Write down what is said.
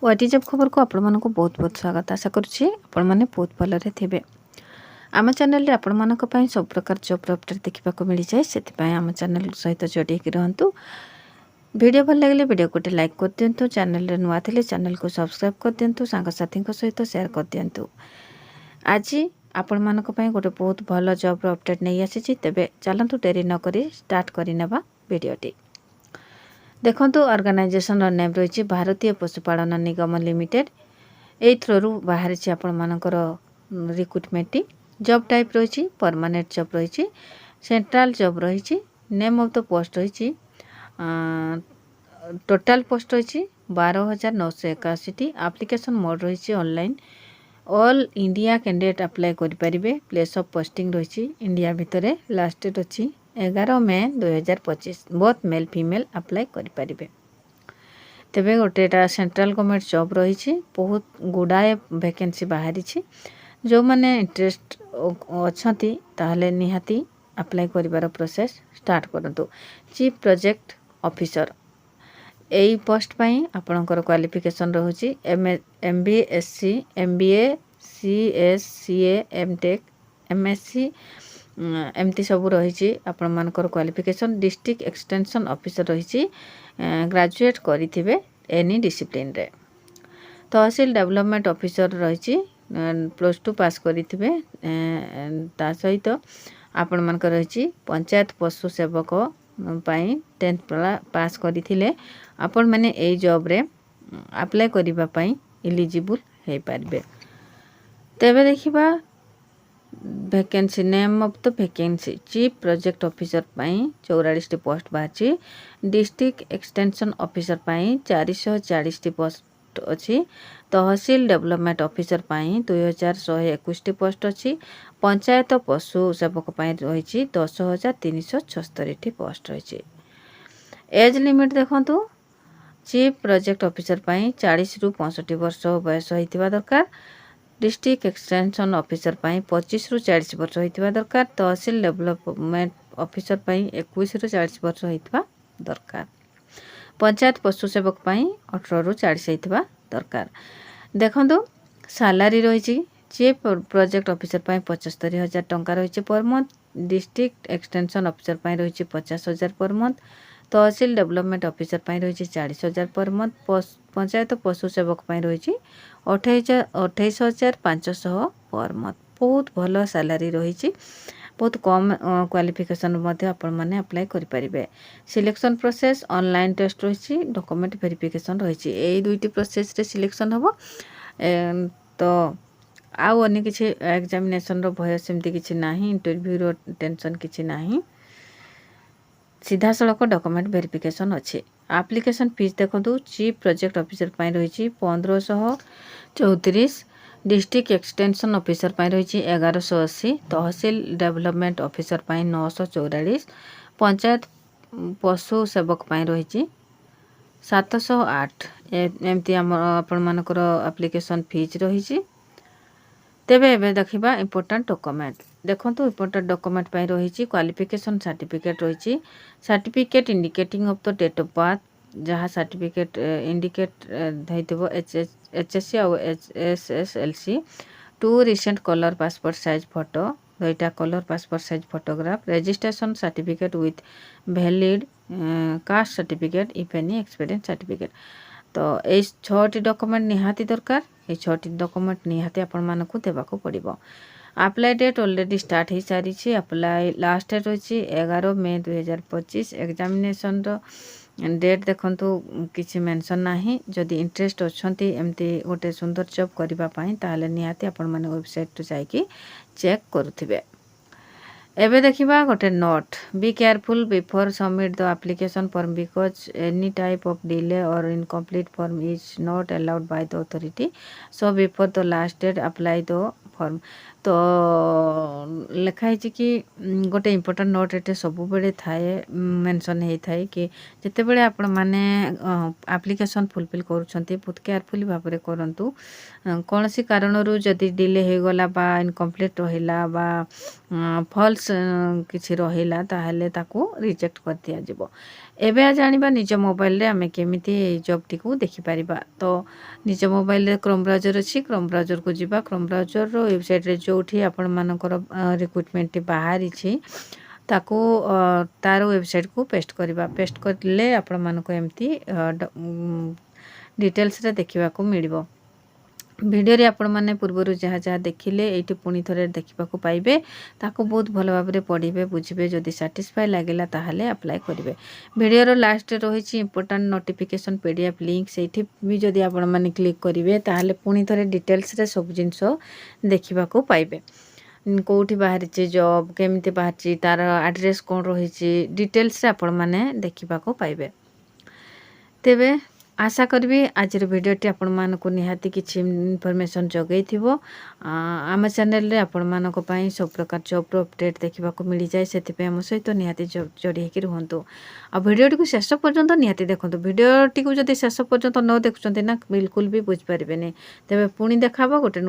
What is up खबर को आपण मानक बहुत बहुत स्वागत। आशा करुच्ची आपण मैंने बहुत भलरे थे। आम चैनल आपण मानक सब प्रकार जॉब अपडेट देखा मिल जाए से आम चैनल सहित जोड़ी रहतु। वीडियो भल लगे वीडियो गोटे लाइक कर दिंतु। चैनल नुआ थे चैनल को सब्सक्राइब कर दिंतु। सांगसाथी सहित शेयर कर दिंतु। आज आपण मानक गोटे बहुत भल जॉब अपडेट नहीं आसी। तेबे चलतु डेरी नक स्टार्ट करनेबा वीडियोटी। देखंतु ऑर्गेनाइजेशन नेम रही भारतीय पशुपालन निगम लिमिटेड। यही थ्रू बाहर आपण मानकर रिक्रुटमेंट जॉब टाइप रही परमानेंट जॉब रही सेंट्रल जॉब रही नेम ऑफ द पोस्ट रही टोटाल पोस्ट रही 12,981। एप्लिकेशन मोड रही online. All India candidate apply करें। प्लेस ऑफ पोस्टिंग रही इंडिया भितर। लास्ट डेट अच्छी 11 मई 2025। बहुत मेल फीमेल अप्लाई करें। तेबे गोटेटा सेंट्रल गवर्नमेंट जॉब रही बहुत गुड़ाए वैकेंसी बाहरी जो मैंने इंटरेस्ट अच्छी ताहले निहाती अप्लाई करिवार प्रोसेस स्टार्ट करंतु। चीफ प्रोजेक्ट ऑफिसर यही पोस्ट पाई आपणकर qualification रहुची MBSc MBA CS CA MTech MSc एमती सब रही आपण मानकर क्वालिफिकेशन। डिस्ट्रिक्ट एक्सटेंशन ऑफिसर रही ग्रेजुएट करें एनी डिसिप्लिन रे। तहसील डेवलपमेंट ऑफिसर रही +2 पास करें। सहित आपण मानकर रही पंचायत पशु सेवक पाई 10th पास करते आपण मैंने यही जॉब रे अप्लाई करने इलिजिबल हो पारे। तेबे देखिबा vacancy name of the vacancy chief project officer pi 44 post बाहर। डिस्ट्रिक्ट एक्सटेंशन ऑफिसर पाई 440 पोस्ट अच्छी। तहसील डेवलपमेंट ऑफिसर पाई 2121 पोस्ट अच्छी। पंचायत पशु सेवक पाई रही 10,376 पोस्ट रही। एज लिमिट देखंतु चीफ प्रोजेक्ट ऑफिसर पाई 40 रु 65 वर्ष बयस होइतिबा दरकार। डिस्ट्रिक्ट एक्सटेंशन ऑफिसर पाई 25 रु 40 वर्ष होइतिबा दरकार। तहसील डेवलपमेंट ऑफिसर पाई 21 रु 40 वर्ष होइतिबा दरकार। पंचायत पशु सेवक पाई 18 रु 40 होइतिबा दरकार। देखंतु सैलरी रही चीफ प्रोजेक्ट ऑफिसर पाई 75,000 टंका रही per month. District extension officer पाई रही 50,000 पर मंथ। तहसील डेवलपमेंट ऑफिसर पाई रही 40,000 पर मंथ। पंचायत पशु सेवक पाई रही 28,500 पर मंथ। बहुत भल सैलरी रही बहुत कम क्वालिफिकेशन आपण मैंने अप्लाई करें। सिलेक्शन प्रोसेस ऑनलाइन टेस्ट रही डॉक्यूमेंट वेरिफिकेशन रही यही दुईटी प्रोसेस रे सिलेक्शन हम। तो आउ अन्य किसी एग्जामिनेशन रो भय सेमती किसी नाही इंटरव्यू रो टेंशन किसी नाही सीधा सड़क डॉक्यूमेंट वेरिफिकेशन अच्छे। एप्लिकेशन फीस देखो चीफ प्रोजेक्ट ऑफिसर पाई रही 1534। डिस्ट्रिक्ट एक्सटेंशन ऑफिसर पाई रही 1180। तहसील डेवलपमेंट ऑफिसर पाई 944। पंचायत पशु सेवक पाई रही 708। एमती आपण मानकर एप्लिकेशन फीस रही। तेबे एबे देखिबा इम्पोर्टेंट डॉक्यूमेंट देखंतु इम्पोर्टेंट डॉक्यूमेंट पाई रही क्वालिफिकेशन सर्टिफिकेट रही certificate indicating of the date of birth जहाँ सर्टिफिकेट इंडिकेट होइतबो HSC और SSLC। 2 recent colour passport size photo 2टा colour passport size photograph. Registration certificate with valid caste certificate if any experience certificate. तो ये 6टी document निहाती दरकार। ये 6टी document निहाती आपण मानकु देबाको पड़िबो। अप्लाई डेट ऑलरेडी स्टार्ट हो सारी। अप्लाई लास्ट डेट रही 11 मई 2025। एग्जामिनेशन रो डेट देखंतु किसी मेंशन नाही। जदि इंटरेस्ट अच्छी एमती गोटे सुंदर जॉब करबा पई ताहले निहाती आपण माने वेबसाइट तो जाइकी चेक करुथिबे। एबे देखिबा गोटे note be careful before submit the application form because any type of delay or incomplete form is not allowed by the authority so before the last date apply the form. तो लिखाई कि गोटे important note ये सब बेले थाए mention होता है कि जिते बड़े आपण मैंने एप्लिकेशन फुलफिल करुँच बहुत केयरफुली भाव में करूँ। कौन सी कारण जदि डिले हो गला बा इनकम्प्लीट रहिला बा फॉल्स किसी रहिला ताहले ताकू रिजेक्ट कर दिया जिवो। एबे जानिबा निज मोबाइल रे आमे केमिति जॉब टी को देखि परिबा। तो निज मोबाइल रे क्रोम ब्राउजर अछि, क्रोम ब्राउजर को जिबा। क्रोम ब्राउजर रो वेबसाइट रे जोठी आपण मानकर रिक्रुटमेंट टी बाहरी छी ताको तार वेबसाइट को पेस्ट करवा। पेस्ट करले आपण मानको एमती डिटेल्स रे देखिबा को मिलिबो। भिडियो रे आपण माने पूर्वरु जहाँ जहाँ देखिले एठी पुणी थरे देखिबा को पाइबे। ताको बहुत भल भाबरे पढ़िबे बुझिबे। जदि सैटिस्फाई लागिला ताहाले अप्लाई करिवे। भिडियो रो लास्ट रे रहिछि इंपोर्टेंट नोटिफिकेशन पीडीएफ लिंक। सेठी भी जदि आपण माने क्लिक करिवे ताहाले पुणी थरे डिटेल्स रे सब जिंसो देखिबा को पाइबे। कोठी बाहरिछि जॉब केमिति बाहरिछि तार एड्रेस कोन रहिछि डिटेल्स रे आपण माने देखिबा को पाइबे। तेबे आशा करबी आज भिडियोटी आपण मानको निहाती किछि इनफॉरमेशन जगै थिबो। आम चैनल रे आपण मानको पई सब प्रकार जॉब अपडेट देखिबा को मिली जाय। सेति पे हम सहित निहाती जोड़ी के रहंतु। आ भिडियोटी को शेष पर्यंत निहाती देखंतु। भिडियोटी को जदि शेष पर्यंत न देखुचंती ना बिल्कुल भी बुझ परिबेनी। तेबे पुणी देखाबो गोटे